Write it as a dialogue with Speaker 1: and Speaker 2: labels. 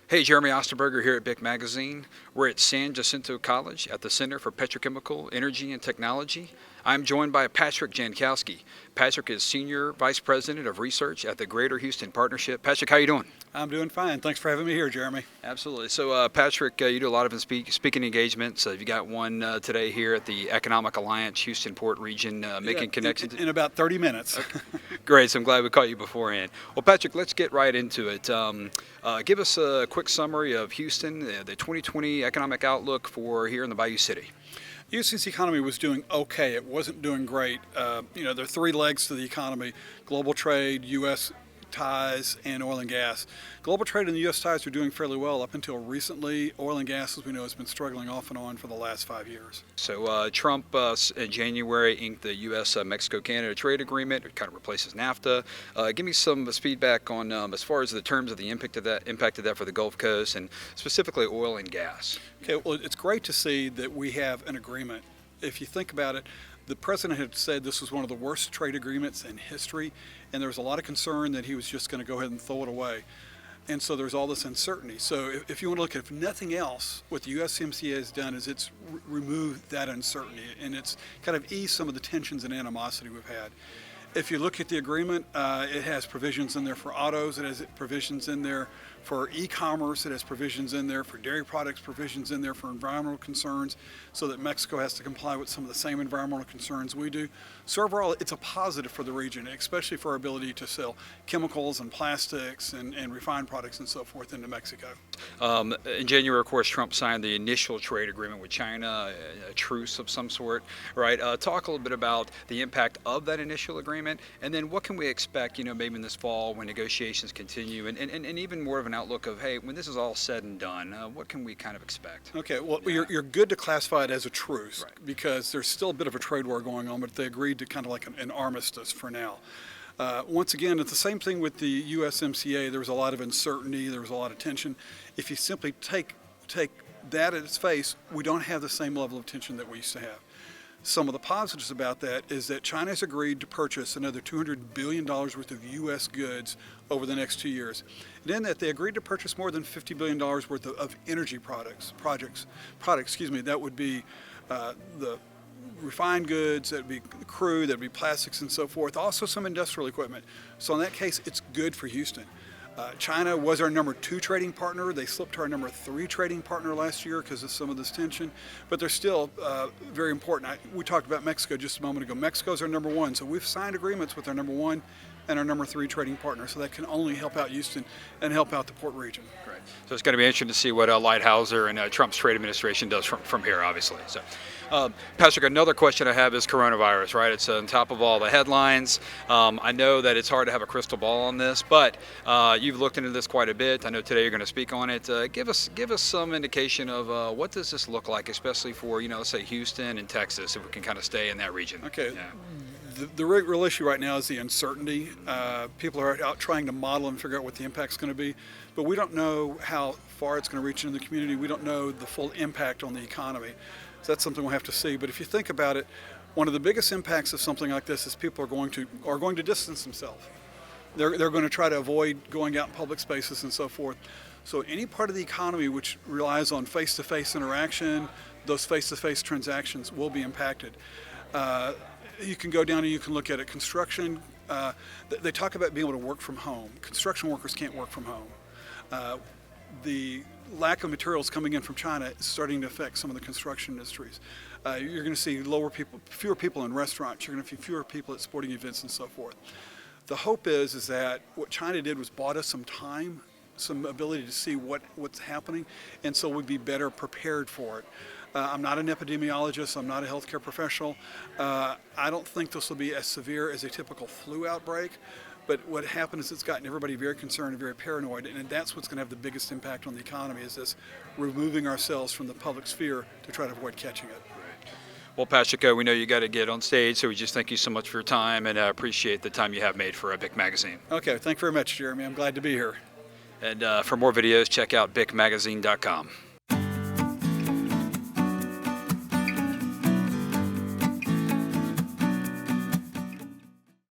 Speaker 1: Hey, Jeremy Osterberger here at BIC Magazine. We're at San Jacinto College at the Center for Petrochemical Energy and Technology. I'm joined by Patrick Jankowski. Patrick is Senior Vice President of Research at the Greater Houston Partnership. Patrick, how you doing?
Speaker 2: I'm doing fine. Thanks for having me here, Jeremy.
Speaker 1: Absolutely. So, Patrick, you do a lot of speaking engagements. You got one today here at the Economic Alliance Houston Port Region, making connections.
Speaker 2: In about 30 minutes.
Speaker 1: Okay. Great. So I'm glad we caught you beforehand. Well, Patrick, let's get right into it. Give us a quick summary of Houston, the 2020 economic outlook for here in the Bayou City.
Speaker 2: Houston's economy was doing okay. It wasn't doing great. There are three legs to the economy: global trade, U.S. ties, and oil and gas. Global trade and the U.S. ties are doing fairly well up until recently. Oil and gas, as we know, has been struggling off and on for the last 5 years.
Speaker 1: So Trump in January inked the U.S. Mexico-Canada trade agreement. It kind of replaces NAFTA. Give me some feedback on as far as the terms of the impact of that for the Gulf Coast and specifically oil and gas.
Speaker 2: Okay, well, it's great to see that we have an agreement. If you think about it, the president had said this was one of the worst trade agreements in history, and there was a lot of concern that he was just going to go ahead and throw it away. And so there's all this uncertainty. So if you want to look at, if nothing else, what the USMCA has done is it's removed that uncertainty, and it's kind of eased some of the tensions and animosity we've had. If you look at the agreement, it has provisions in there for autos, it has provisions in there for e-commerce, it has provisions in there for dairy products, provisions in there for environmental concerns, so that Mexico has to comply with some of the same environmental concerns we do. So overall, it's a positive for the region, especially for our ability to sell chemicals and plastics and refined products and so forth into Mexico.
Speaker 1: In January, of course, Trump signed the initial trade agreement with China, a truce of some sort, right? Talk a little bit about the impact of that initial agreement, and then what can we expect, maybe in this fall when negotiations continue, and even more of an outlook of, hey, when this is all said and done, what can we kind of expect?
Speaker 2: Okay, well, you're good to classify it as a truce, right, because there's still a bit of a trade war going on, but they agreed to kind of like an armistice for now. Once again, it's the same thing with the USMCA. There was a lot of uncertainty, there was a lot of tension. If you simply take that at its face, we don't have the same level of tension that we used to have. Some of the positives about that is that China has agreed to purchase another $200 billion worth of U.S. goods over the next 2 years. And in that, they agreed to purchase more than $50 billion worth of energy products. That would be the refined goods, that would be crude, that would be plastics and so forth, also some industrial equipment. So in that case, it's good for Houston. China was our number 2 trading partner. They slipped to our number 3 trading partner last year because of some of this tension, but they're still very important. We talked about Mexico just a moment ago. Mexico's our number 1, so we've signed agreements with our number 1 and our number 3 trading partner, so that can only help out Houston and help out the port region.
Speaker 1: Great. So it's going to be interesting to see what Lighthouser and Trump's trade administration does from here, obviously. So, Patrick, another question I have is coronavirus, right? It's on top of all the headlines. I know that it's hard to have a crystal ball on this, but you've looked into this quite a bit. I know today you're going to speak on it. Give us some indication of what does this look like, especially for, let's say Houston and Texas, if we can kind of stay in that region.
Speaker 2: Okay.
Speaker 1: Yeah.
Speaker 2: The real issue right now is the uncertainty. People are out trying to model and figure out what the impact's going to be, but we don't know how far it's going to reach into the community. We don't know the full impact on the economy. So that's something we'll have to see. But if you think about it, one of the biggest impacts of something like this is people are going to distance themselves. They're going to try to avoid going out in public spaces and so forth. So any part of the economy which relies on face-to-face interaction, those face-to-face transactions will be impacted. You can go down and you can look at it. Construction, they talk about being able to work from home. Construction workers can't work from home. The lack of materials coming in from China is starting to affect some of the construction industries. You're going to see fewer people in restaurants. You're going to see fewer people at sporting events and so forth. The hope is that what China did was bought us some time, some ability to see what's happening, and so we'd be better prepared for it. I'm not an epidemiologist. I'm not a healthcare professional. I don't think this will be as severe as a typical flu outbreak. But what happened is it's gotten everybody very concerned and very paranoid, and that's what's going to have the biggest impact on the economy, is this removing ourselves from the public sphere to try to avoid catching it.
Speaker 1: Well, Patrick, we know you got to get on stage, so we just thank you so much for your time, and appreciate the time you have made for BIC Magazine.
Speaker 2: Okay, thank you very much, Jeremy. I'm glad to be here.
Speaker 1: And for more videos, check out bicmagazine.com.